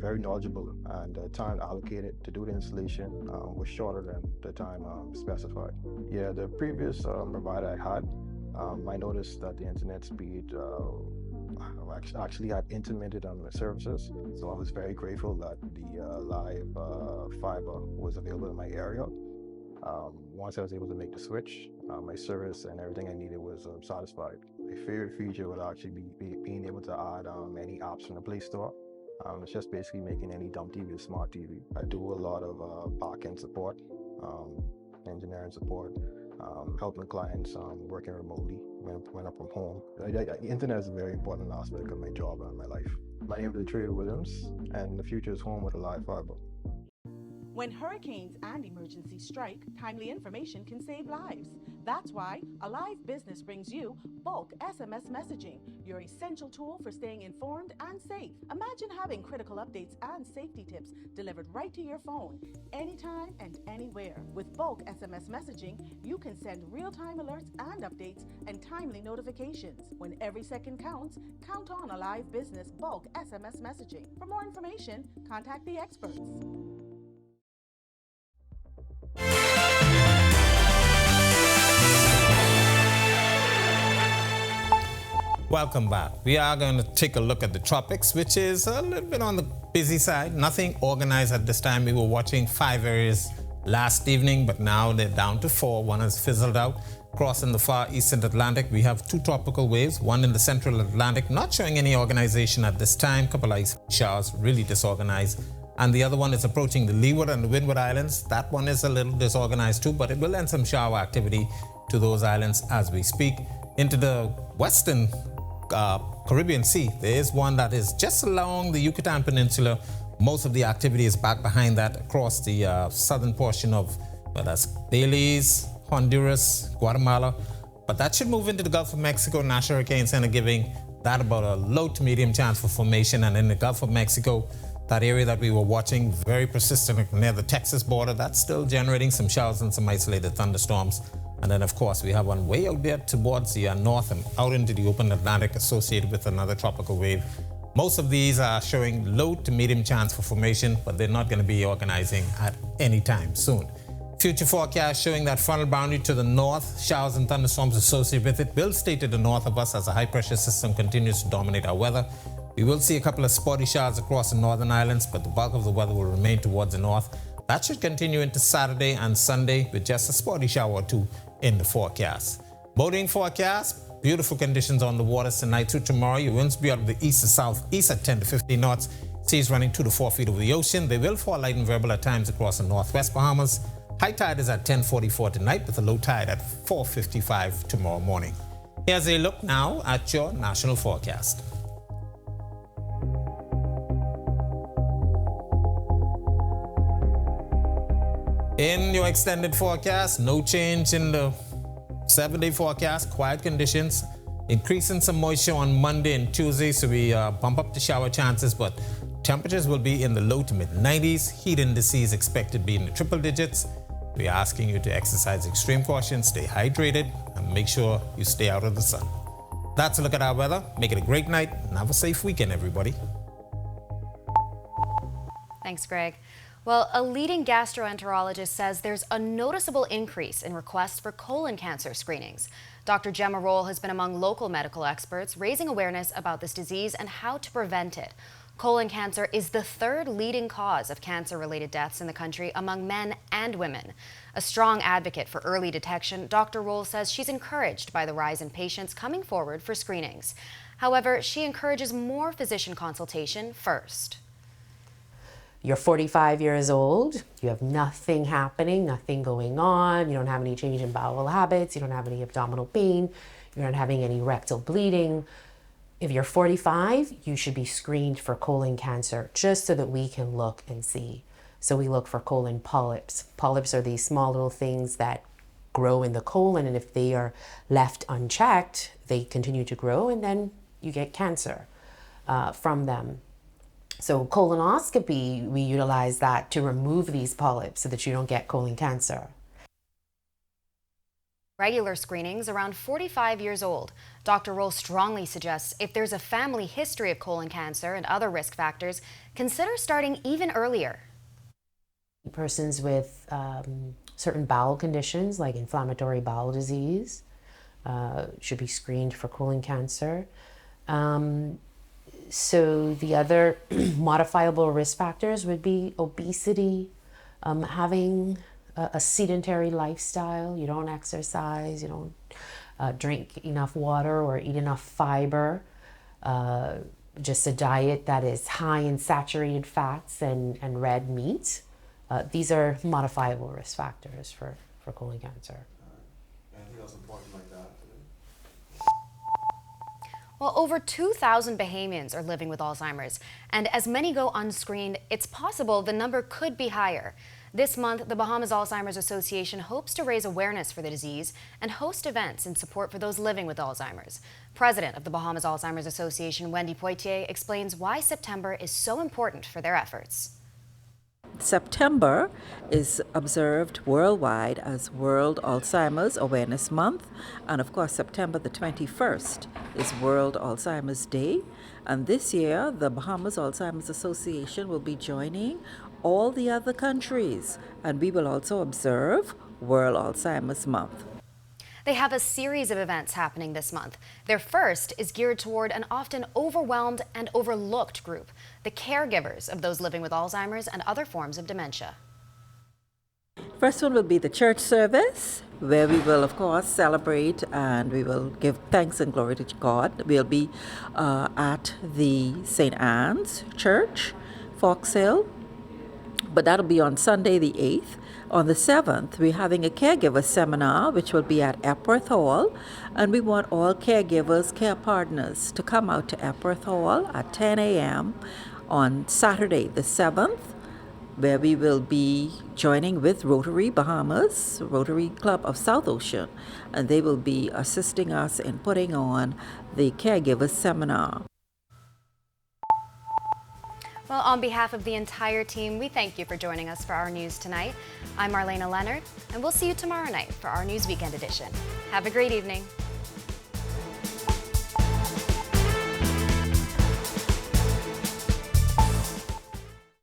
very knowledgeable, and the time allocated to do the installation was shorter than the time specified. Yeah, the previous provider I had, I noticed that the internet speed, actually had intermittent services, so I was very grateful that the live fiber was available in my area. Once I was able to make the switch, my service and everything I needed was satisfied. My favorite feature would actually be being able to add any apps from the Play Store. It's just basically making any dumb TV a smart TV. I do a lot of back-end support, engineering support, helping clients working remotely when I'm from home. The internet is a very important aspect of my job and my life. My name is Trey Williams, and the future is home with a live fiber. When hurricanes and emergencies strike, timely information can save lives. That's why Alive Business brings you bulk SMS messaging, your essential tool for staying informed and safe. Imagine having critical updates and safety tips delivered right to your phone, anytime and anywhere. With bulk SMS messaging, you can send real-time alerts and updates and timely notifications. When every second counts, count on Alive Business bulk SMS messaging. For more information, contact the experts. Welcome back. We are going to take a look at the tropics, which is a little bit on the busy side. Nothing organized at this time. We were watching 5 areas last evening, but now they're down to 4. One has fizzled out. Crossing the far eastern Atlantic, we have 2 tropical waves, one in the central Atlantic, not showing any organization at this time. Couple ice showers, really disorganized. And the other one is approaching the Leeward and the Windward Islands. That one is a little disorganized too, but it will lend some shower activity to those islands as we speak. Into the western Caribbean Sea, there is one that is just along the Yucatan Peninsula. Most of the activity is back behind that across the southern portion of, well, that's Belize, Honduras, Guatemala. But that should move into the Gulf of Mexico. National Hurricane Center giving that about a low to medium chance for formation. And in the Gulf of Mexico, that area that we were watching, very persistent near the Texas border, that's still generating some showers and some isolated thunderstorms. And then, of course, we have one way out there towards the north and out into the open Atlantic associated with another tropical wave. Most of these are showing low to medium chance for formation, but they're not going to be organizing at any time soon. Future forecast showing that frontal boundary to the north, showers and thunderstorms associated with it will stay to the north of us as a high pressure system continues to dominate our weather. We will see a couple of spotty showers across the northern islands, but the bulk of the weather will remain towards the north. That should continue into Saturday and Sunday with just a spotty shower or 2 in the forecast. Boating forecast, beautiful conditions on the waters tonight through tomorrow. Your winds will be out of the east to southeast at 10 to 15 knots. Seas running 2 to 4 feet over the ocean. They will fall light and variable at times across the northwest Bahamas. High tide is at 10:44 tonight with a low tide at 4:55 tomorrow morning. Here's a look now at your national forecast. In your extended forecast, no change in the 7-day forecast, quiet conditions, increasing some moisture on Monday and Tuesday, so we bump up the shower chances, but temperatures will be in the low to mid 90s. Heat indices expected to be in the triple digits. We're asking you to exercise extreme caution, stay hydrated, and make sure you stay out of the sun. That's a look at our weather. Make it a great night and have a safe weekend, everybody. Thanks, Greg. Well, a leading gastroenterologist says there's a noticeable increase in requests for colon cancer screenings. Dr. Gemma Roll has been among local medical experts raising awareness about this disease and how to prevent it. Colon cancer is the 3rd leading cause of cancer-related deaths in the country among men and women. A strong advocate for early detection, Dr. Roll says she's encouraged by the rise in patients coming forward for screenings. However, she encourages more physician consultation first. You're 45 years old, you have nothing happening, nothing going on, you don't have any change in bowel habits, you don't have any abdominal pain, you're not having any rectal bleeding. If you're 45, you should be screened for colon cancer just so that we can look and see. So we look for colon polyps. Polyps are these small little things that grow in the colon, and if they are left unchecked, they continue to grow and then you get cancer from them. So colonoscopy, we utilize that to remove these polyps so that you don't get colon cancer. Regular screenings around 45 years old. Dr. Roll strongly suggests if there's a family history of colon cancer and other risk factors, consider starting even earlier. Persons with certain bowel conditions like inflammatory bowel disease should be screened for colon cancer. So the other modifiable risk factors would be obesity, having a sedentary lifestyle. You don't exercise, you don't drink enough water or eat enough fiber. Just a diet that is high in saturated fats and red meat. These are modifiable risk factors for colon cancer. Anything else important like that? Well, over 2,000 Bahamians are living with Alzheimer's, and as many go unscreened, it's possible the number could be higher. This month, the Bahamas Alzheimer's Association hopes to raise awareness for the disease and host events in support for those living with Alzheimer's. President of the Bahamas Alzheimer's Association, Wendy Poitier, explains why September is so important for their efforts. September is observed worldwide as World Alzheimer's Awareness Month, and of course September the 21st is World Alzheimer's Day. And this year the Bahamas Alzheimer's Association will be joining all the other countries, and we will also observe World Alzheimer's Month. They have a series of events happening this month. Their first is geared toward an often overwhelmed and overlooked group, the caregivers of those living with Alzheimer's and other forms of dementia. First one will be the church service, where we will, of course, celebrate and we will give thanks and glory to God. We'll be at the St. Anne's Church, Fox Hill, but that'll be on Sunday the 8th. On the 7th, we're having a caregiver seminar, which will be at Epworth Hall, and we want all caregivers, care partners to come out to Epworth Hall at 10 a.m. on Saturday the 7th, where we will be joining with Rotary Bahamas, Rotary Club of South Ocean, and they will be assisting us in putting on the caregiver seminar. Well, on behalf of the entire team, we thank you for joining us for Our News tonight. I'm Marlena Leonard, and we'll see you tomorrow night for Our News Weekend Edition. Have a great evening.